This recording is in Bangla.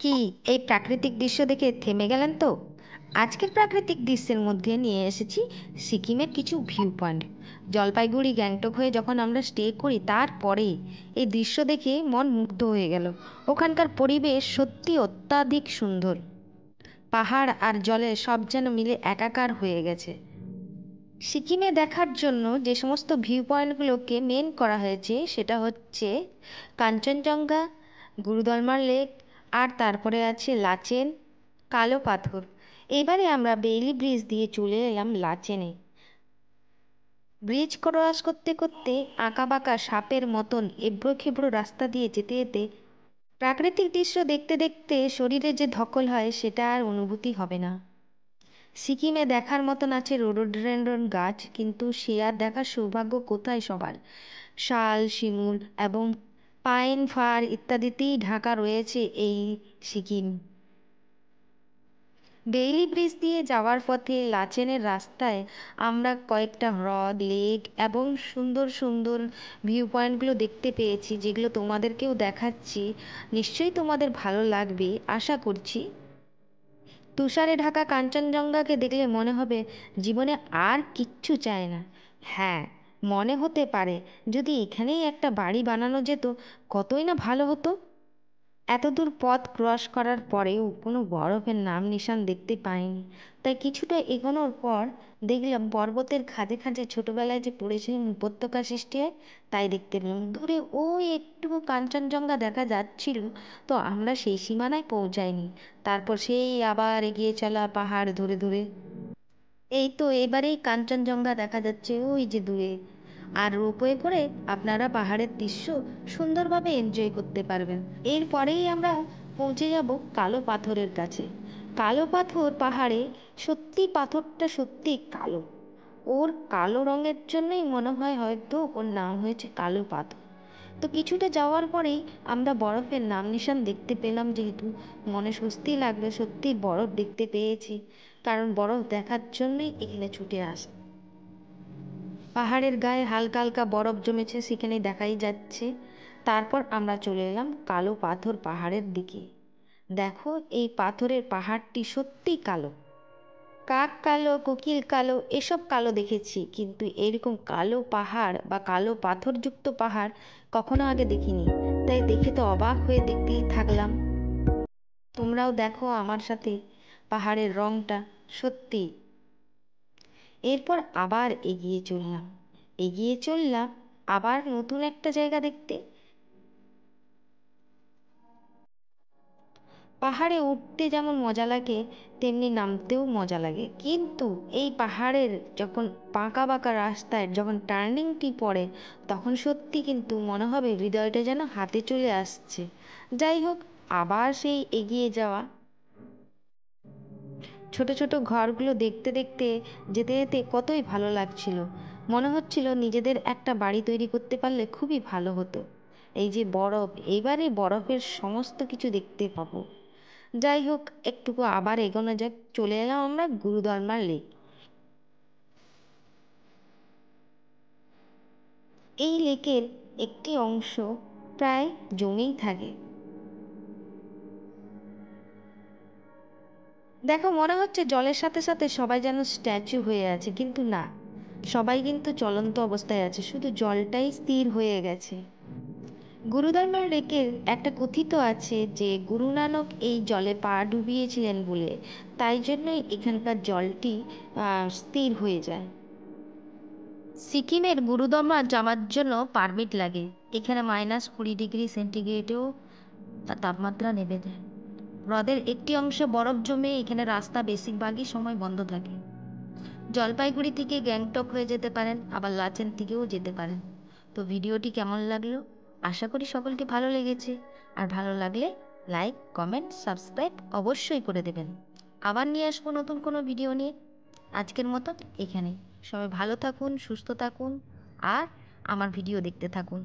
কি এই প্রাকৃতিক দৃশ্য দেখে থেমে গেলেন তো? আজকের প্রাকৃতিক দৃশ্যের মধ্যে নিয়ে এসেছি সিকিমের কিছু ভিউ পয়েন্ট। জলপাইগুড়ি গ্যাংটক হয়ে যখন আমরা স্টে করি তারপরে এই দৃশ্য দেখে মন মুগ্ধ হয়ে গেল। ওখানকার পরিবেশ সত্যি অত্যাধিক সুন্দর। পাহাড় আর জলে সব যেন মিলে একাকার হয়ে গেছে। সিকিমে দেখার জন্য যে সমস্ত ভিউ পয়েন্টগুলোকে মেন করা হয়েছে সেটা হচ্ছে কাঞ্চনজঙ্ঘা, গুরুদলমার লেক, আর তারপরে আছে লাচেন, কালো পাথর। এবারে আমরা বেইলি ব্রিজ দিয়ে চলে এলাম লাচেনে। ব্রিজ ক্রস করতে করতে আঁকাবাঁকা সাপের মতন এবড়ো খেবড়ো রাস্তা দিয়ে যেতে যেতে প্রাকৃতিক দৃশ্য দেখতে দেখতে শরীরে যে ধকল হয় সেটা আর অনুভূতি হবে না। সিকিমে দেখার মতন আছে রোডোডেনড্রন গাছ, কিন্তু সে আর দেখার সৌভাগ্য কোথায় সবার। শাল, শিমুল এবং পাইন ফার ইত্যাদিতেই ঢাকা রয়েছে এই সিকিম। বেইলি ব্রিজ দিয়ে যাওয়ার পথে লাচেনের রাস্তায় আমরা কয়েকটা হ্রদ, লেক এবং সুন্দর সুন্দর ভিউ পয়েন্টগুলো দেখতে পেয়েছি, যেগুলো তোমাদেরকেও দেখাচ্ছি। নিশ্চয়ই তোমাদের ভালো লাগবে আশা করছি। তুষারে ঢাকা কাঞ্চনজঙ্ঘাকে দেখলে মনে হবে জীবনে আর কিচ্ছু চায় না। হ্যাঁ, মনে হতে পারে যদি এখানেই একটা বাড়ি বানানো যেত কতই না ভালো হতো। এতদূর পথ ক্রস করার পরেও কোনো বরফের নাম নিশান দেখতে পাইনি। তাই কিছুটা এগোনোর পর দেখলাম পর্বতের খাঁজে খাঁজে ছোটোবেলায় যে পড়েছিলাম উপত্যকা সৃষ্টি হয় তাই দেখতে পেলাম। দূরে ওই একটুকু কাঞ্চনজঙ্ঘা দেখা যাচ্ছিল, তো আমরা সেই সীমানায় পৌঁছাইনি। তারপর সেই আবার এগিয়ে চলা পাহাড় ধরে ধরে এই তো এবারেই কাঞ্চনজঙ্ঘা দেখা যাচ্ছে ওই যে দূরে। আর রোপওয়ে করে আপনারা পাহাড়ের দৃশ্য সুন্দরভাবে এনজয় করতে পারবেন। এরপরেই আমরা পৌঁছে যাব কালো পাথরের কাছে। কালো পাথর পাহাড়ে সত্যি পাথরটা সত্যি কালো। ওর কালো রঙের জন্যই মনে হয় হয়তো ওর নাম হয়েছে কালো পাথর। তো কিছুটা যাওয়ার পরেই আমরা বরফের নাম নিশান দেখতে পেলাম, যেহেতু মনে স্বস্তি লাগলো, সত্যি বরফ দেখতে পেয়েছি। কারণ বরফ দেখার জন্যই এখানে ছুটে আসে। পাহাড়ের গায়ে হালকা হালকা বরফ জমেছে, সেখানে দেখাই যাচ্ছে। তারপর আমরা চলে এলাম কালো পাথর পাহাড়ের দিকে। দেখো এই পাথরের পাহাড়টি সত্যি কালো। কাক কালো, কোকিল কালো, এসব কালো দেখেছি, কিন্তু এরকম কালো পাহাড় বা কালো পাথরযুক্ত পাহাড় কখনো আগে দেখিনি। তাই দেখে তো অবাক হয়ে দেখতেই থাকলাম। তোমরাও দেখো আমার সাথে পাহাড়ের রংটা সত্যি। এরপর আবার এগিয়ে চললাম আবার নতুন একটা জায়গা দেখতে। পাহাড়ে উঠতে যেমন মজা লাগে তেমনি নামতেও মজা লাগে, কিন্তু এই পাহাড়ের যখন বাঁকা বাঁকা রাস্তায় যখন টার্নিংটি পড়ে তখন সত্যি কিন্তু মনে হবে হৃদয়টা যেন হাতে চলে আসছে। যাই হোক, আবার সেই এগিয়ে যাওয়া। ছোট ছোট ঘরগুলো দেখতে দেখতে যেতে যেতে কতই ভালো লাগছিল। মনে হচ্ছিল নিজেদের একটা বাড়ি তৈরি করতে পারলে খুবই ভালো হতো। এই যে বরফ, এবারে বরফের সমস্ত কিছু দেখতে পাবো। যাই হোক, একটুকু আবার এগোনো যাক। চলে এলাম আমরা গুরুদলমার লেক। এই লেকের একটি অংশ প্রায় জমেই থাকে। দেখো মনে হচ্ছে জলের সাথে সাথে সবাই যেন স্ট্যাচু হয়ে আছে, কিন্তু না, সবাই কিন্তু চলন্ত অবস্থায় আছে, শুধু জলটাই স্থির হয়ে গেছে। গুরুদলমার লেকের একটা কথিত আছে যে গুরু নানক এই জলে পা ডুবিয়েছিলেন বলে, তাই জন্যই এখানকার জলটি স্থির হয়ে যায়। সিকিমের গুরুদলমা যাওয়ার জন্য পারমিট লাগে। এখানে -20 ডিগ্রি সেন্টিগ্রেডেও তাপমাত্রা নেমে যায়। হ্রদের একটি অংশে বরফ জমে এখানে রাস্তা বেশিরভাগই সময় বন্ধ থাকে। জলপাইগুড়ি থেকে গ্যাংটক হয়ে যেতে পারেন, আবার লাচেন থেকেও যেতে পারেন। তো ভিডিওটি কেমন লাগলো? আশা করি সকলকে ভালো লেগেছে। আর ভালো লাগলে লাইক, কমেন্ট, সাবস্ক্রাইব অবশ্যই করে দেবেন। আবার নিয়ে আসবো নতুন কোনো ভিডিও নিয়ে। আজকের মতো এখানে। সবাই ভালো থাকুন, সুস্থ থাকুন আর আমার ভিডিও দেখতে থাকুন।